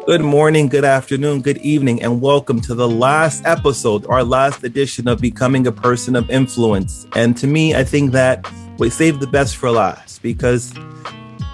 Good morning, good afternoon, good evening, and welcome to the last episode, our last edition of Becoming a Person of Influence. And to me, I think that we saved the best for last because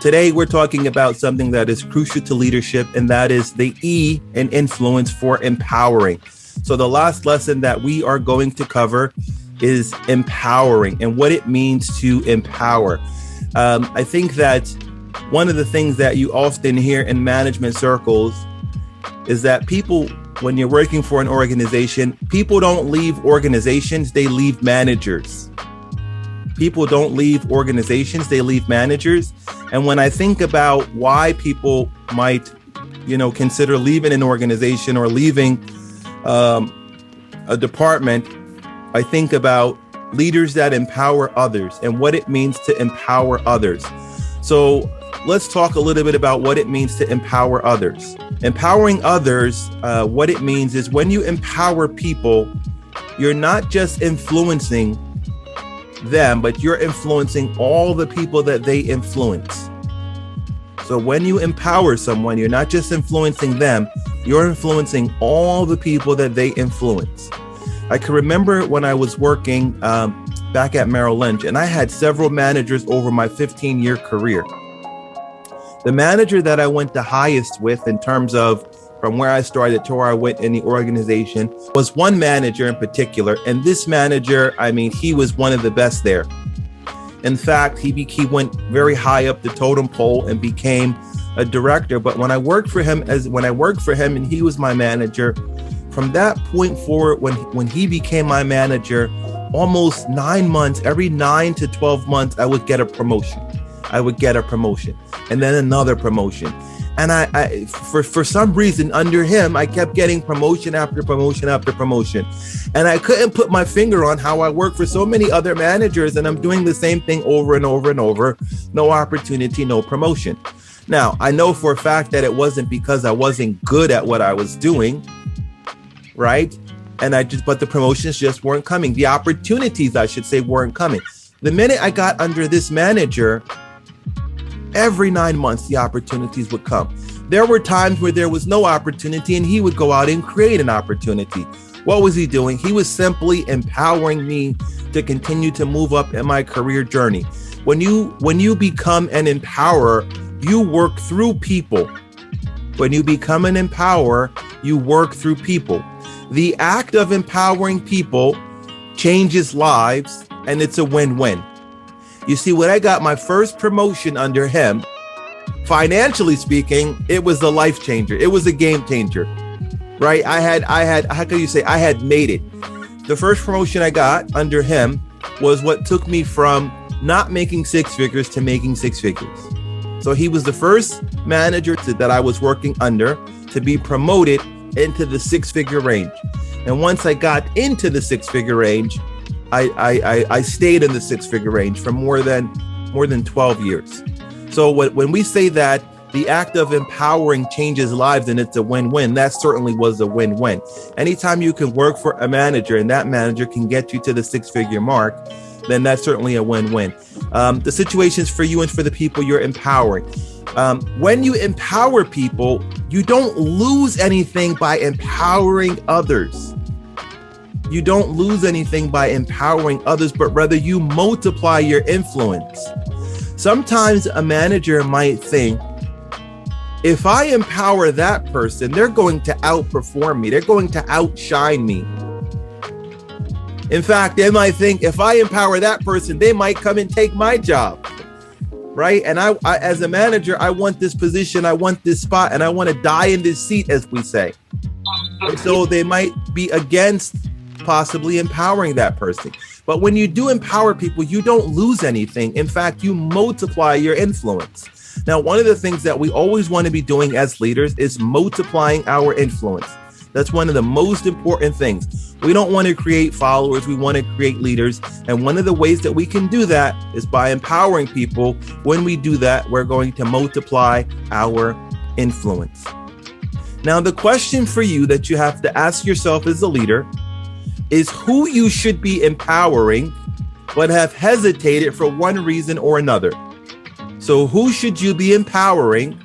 today we're talking about something that is crucial to leadership, and that is the E in influence for empowering. So the last lesson that we are going to cover is empowering and what it means to empower. I think that one of the things that you often hear in management circles is that people, when you're working for an organization, people don't leave organizations, they leave managers. People don't leave organizations, they leave managers. And when I think about why people might, consider leaving an organization or leaving a department, I think about leaders that empower others and what it means to empower others. So let's talk a little bit about what it means to empower others. Empowering others, what it means is when you empower people, you're not just influencing them, but you're influencing all the people that they influence. So when you empower someone, you're not just influencing them, you're influencing all the people that they influence. I can remember when I was working back at Merrill Lynch, and I had several managers over my 15-year career. The manager that I went the highest with in terms of from where I started to where I went in the organization was one manager in particular. And this manager, he was one of the best there. In fact, he went very high up the totem pole and became a director. But when I worked for him and he was my manager, from that point forward, when he became my manager, almost 9 months, every 9 to 12 months, I would get a promotion. And then another promotion. And I for some reason under him, I kept getting promotion after promotion after promotion. And I couldn't put my finger on how I work for so many other managers and I'm doing the same thing over and over and over. No opportunity, no promotion. Now, I know for a fact that it wasn't because I wasn't good at what I was doing, right? But the promotions just weren't coming. The opportunities, I should say, weren't coming. The minute I got under this manager, every 9 months, the opportunities would come. There were times where there was no opportunity and he would go out and create an opportunity. What was he doing? He was simply empowering me to continue to move up in my career journey. When you become an empowerer, you work through people. When you become an empowerer, you work through people. The act of empowering people changes lives, and it's a win-win. You see, when I got my first promotion under him, financially speaking, it was a life changer. It was a game changer, right? I had made it. The first promotion I got under him was what took me from not making six figures to making six figures. So he was the first manager that I was working under to be promoted into the six-figure range. And once I got into the six-figure range, I stayed in the six-figure range for more than 12 years. So when we say that the act of empowering changes lives and it's a win-win, that certainly was a win-win. Anytime you can work for a manager and that manager can get you to the six-figure mark, then that's certainly a win-win. The situations for you and for the people you're empowering. When you empower people, you don't lose anything by empowering others. You don't lose anything by empowering others, but rather you multiply your influence. Sometimes a manager might think, if I empower that person, they're going to outperform me. They're going to outshine me. In fact, they might think, if I empower that person, they might come and take my job, right? And I as a manager, I want this position, I want this spot, and I want to die in this seat, as we say. And so they might be against possibly empowering that person. But when you do empower people, you don't lose anything. In fact, you multiply your influence. Now, one of the things that we always want to be doing as leaders is multiplying our influence. That's one of the most important things. We don't want to create followers. We want to create leaders. And one of the ways that we can do that is by empowering people. When we do that, we're going to multiply our influence. Now, the question for you that you have to ask yourself as a leader is who you should be empowering, but have hesitated for one reason or another. So who should you be empowering,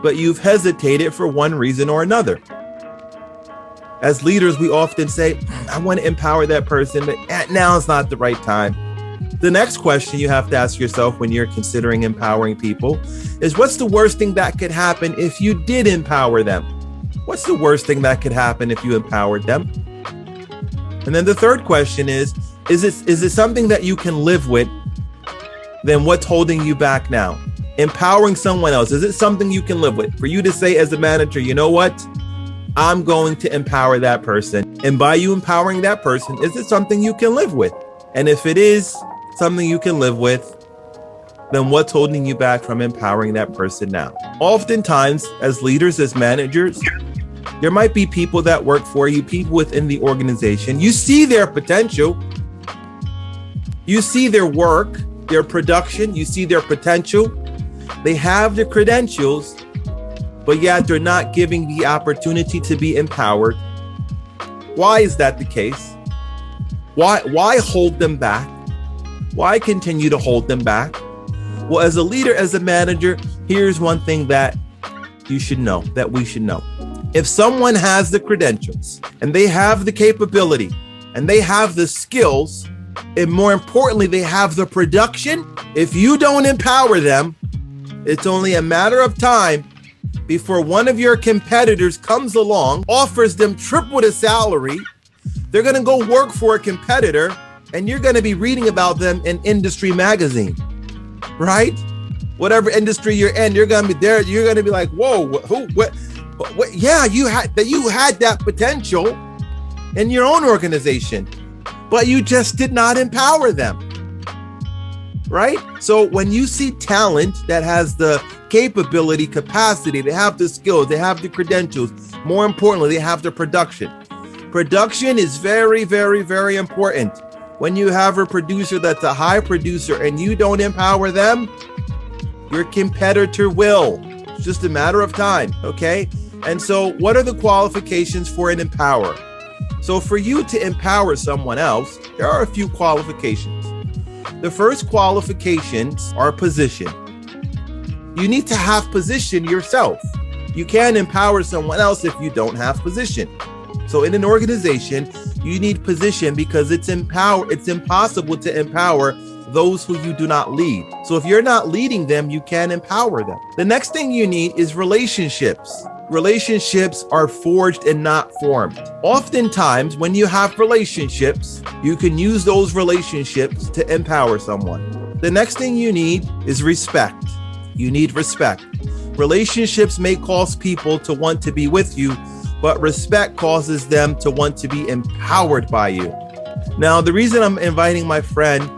but you've hesitated for one reason or another. As leaders, we often say, I want to empower that person, but now is not the right time. The next question you have to ask yourself when you're considering empowering people is, what's the worst thing that could happen if you did empower them? What's the worst thing that could happen if you empowered them? And then the third question is it something that you can live with? Then what's holding you back now? Empowering someone else, is it something you can live with? For you to say as a manager, you know what? I'm going to empower that person. And by you empowering that person, is it something you can live with? And if it is something you can live with, then what's holding you back from empowering that person now? Oftentimes, as leaders, as managers, there might be people that work for you, people within the organization. You see their potential. You see their work, their production. You see their potential. They have the credentials, but yet they're not giving the opportunity to be empowered. Why is that the case? Why hold them back? Why continue to hold them back? Well, as a leader, as a manager, here's one thing that you should know, that we should know. If someone has the credentials and they have the capability and they have the skills, and more importantly, they have the production, if you don't empower them, it's only a matter of time before one of your competitors comes along, offers them triple the salary. They're going to go work for a competitor, and you're going to be reading about them in industry magazine, right? Whatever industry you're in, you're going to be there. You're going to be like, whoa, what? Yeah, you had that potential in your own organization, but you just did not empower them, right? So when you see talent that has the capability, capacity, they have the skills, they have the credentials, more importantly, they have the production. Production is very, very, very important. When you have a producer that's a high producer and you don't empower them, your competitor will. It's just a matter of time, okay? And so what are the qualifications for an empower? So for you to empower someone else, there are a few qualifications. The first qualifications are position. You need to have position yourself. You can't empower someone else if you don't have position. So in an organization, you need position because it's impossible to empower those who you do not lead. So if you're not leading them, you can't empower them. The next thing you need is relationships. Relationships are forged and not formed. Oftentimes, when you have relationships, you can use those relationships to empower someone. The next thing you need is respect. You need respect. Relationships may cause people to want to be with you, but respect causes them to want to be empowered by you. Now, the reason I'm inviting my friend,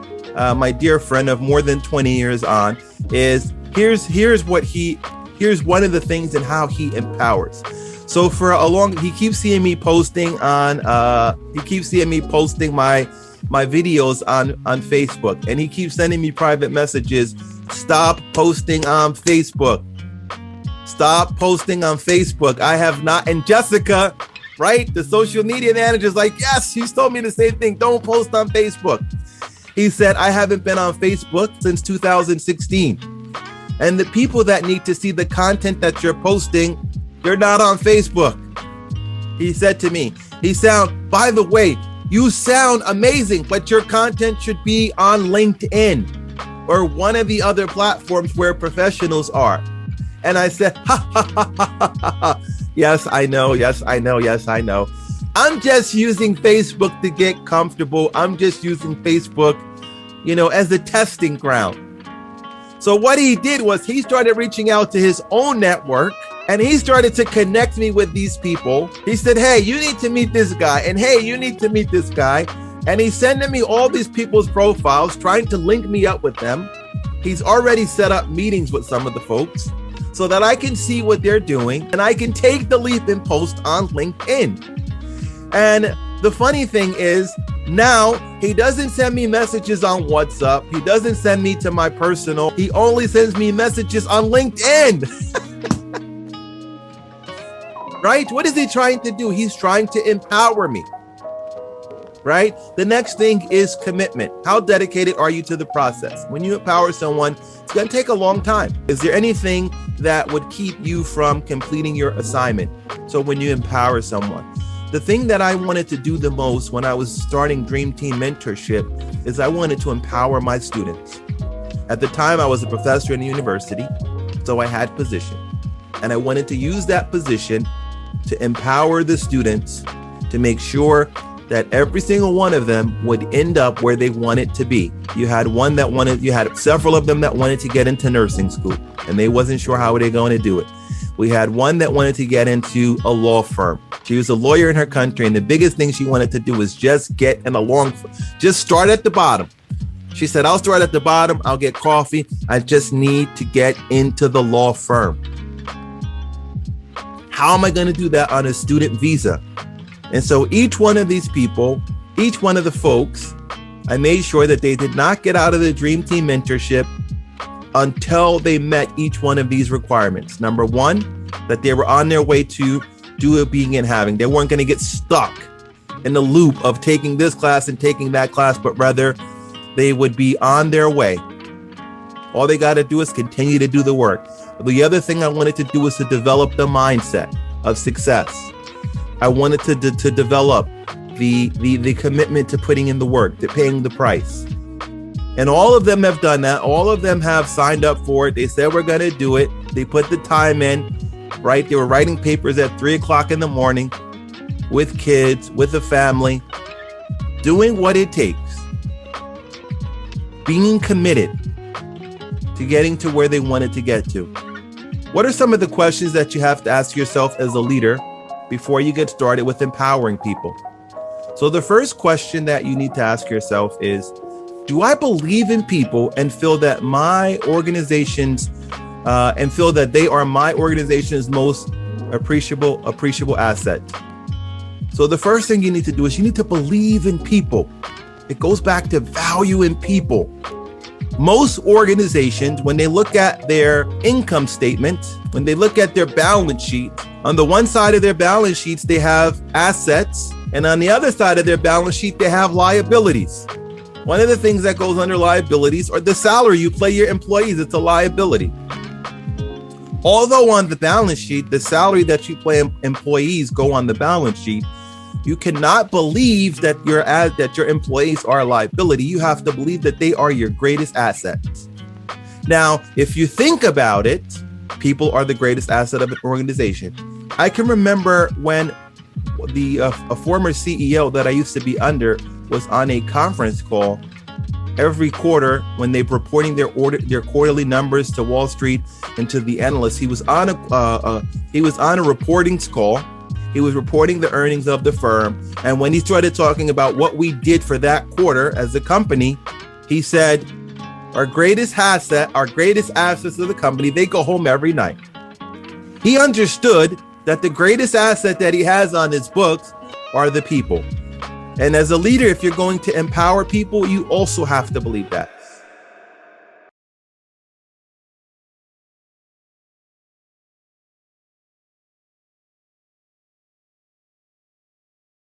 my dear friend of more than 20 years on, is here's one of the things and how he empowers. So he keeps seeing me posting my videos on Facebook, and he keeps sending me private messages. Stop posting on Facebook. Stop posting on Facebook. I have not. And Jessica, right? The social media manager is like, yes, she's told me the same thing. Don't post on Facebook. He said, I haven't been on Facebook since 2016. And the people that need to see the content that you're posting, you're not on Facebook. He said to me, by the way, you sound amazing, but your content should be on LinkedIn or one of the other platforms where professionals are. And I said, yes, I know. I'm just using Facebook to get comfortable. I'm just using Facebook, as a testing ground. So what he did was he started reaching out to his own network, and he started to connect me with these people. He said, hey, you need to meet this guy. And hey, you need to meet this guy. And he's sending me all these people's profiles, trying to link me up with them. He's already set up meetings with some of the folks so that I can see what they're doing and I can take the leap and post on LinkedIn. And the funny thing is, now he doesn't send me messages on WhatsApp. He doesn't send me to my personal. He only sends me messages on LinkedIn. Right? What is he trying to do? He's trying to empower me. right? The next thing is commitment. How dedicated are you to the process? When you empower someone, it's going to take a long time. Is there anything that would keep you from completing your assignment? So when you empower someone, the thing that I wanted to do the most when I was starting Dream Team Mentorship is I wanted to empower my students. At the time, I was a professor in a university, so I had position. And I wanted to use that position to empower the students to make sure that every single one of them would end up where they wanted to be. You had several of them that wanted to get into nursing school, and they wasn't sure how they going to do it. We had one that wanted to get into a law firm. She was a lawyer in her country, and the biggest thing she wanted to do was just get in a just start at the bottom. She said, I'll start at the bottom, I'll get coffee. I just need to get into the law firm. How am I going to do that on a student visa? And so each one of these people, each one of the folks, I made sure that they did not get out of the Dream Team Mentorship until they met each one of these requirements. Number one, that they were on their way to do it, being and having. They weren't going to get stuck in the loop of taking this class and taking that class, but rather they would be on their way. All they got to do is continue to do the work. The other thing I wanted to do was to develop the mindset of success. I wanted to develop the commitment to putting in the work, to paying the price. And all of them have done that. All of them have signed up for it. They said, we're going to do it. They put the time in, right? They were writing papers at 3:00 in the morning with kids, with a family, doing what it takes, being committed to getting to where they wanted to get to. What are some of the questions that you have to ask yourself as a leader before you get started with empowering people? So the first question that you need to ask yourself is, do I believe in people and feel that my organizations and feel that they are my organization's most appreciable asset? So the first thing you need to do is you need to believe in people. It goes back to value in people. Most organizations, when they look at their income statement, when they look at their balance sheet, on the one side of their balance sheets, they have assets, and on the other side of their balance sheet, they have liabilities. One of the things that goes under liabilities are the salary you pay your employees. It's a liability. Although on the balance sheet, the salary that you pay employees go on the balance sheet, you cannot believe that your employees are a liability. You have to believe that they are your greatest assets. Now, if you think about it, people are the greatest asset of an organization. I can remember when a former CEO that I used to be under was on a conference call every quarter when they were reporting their quarterly numbers to Wall Street and to the analysts. He was on a reporting call. He was reporting the earnings of the firm. And when he started talking about what we did for that quarter as a company, he said, our greatest assets of the company, they go home every night. He understood that the greatest asset that he has on his books are the people. And as a leader, if you're going to empower people, you also have to believe that.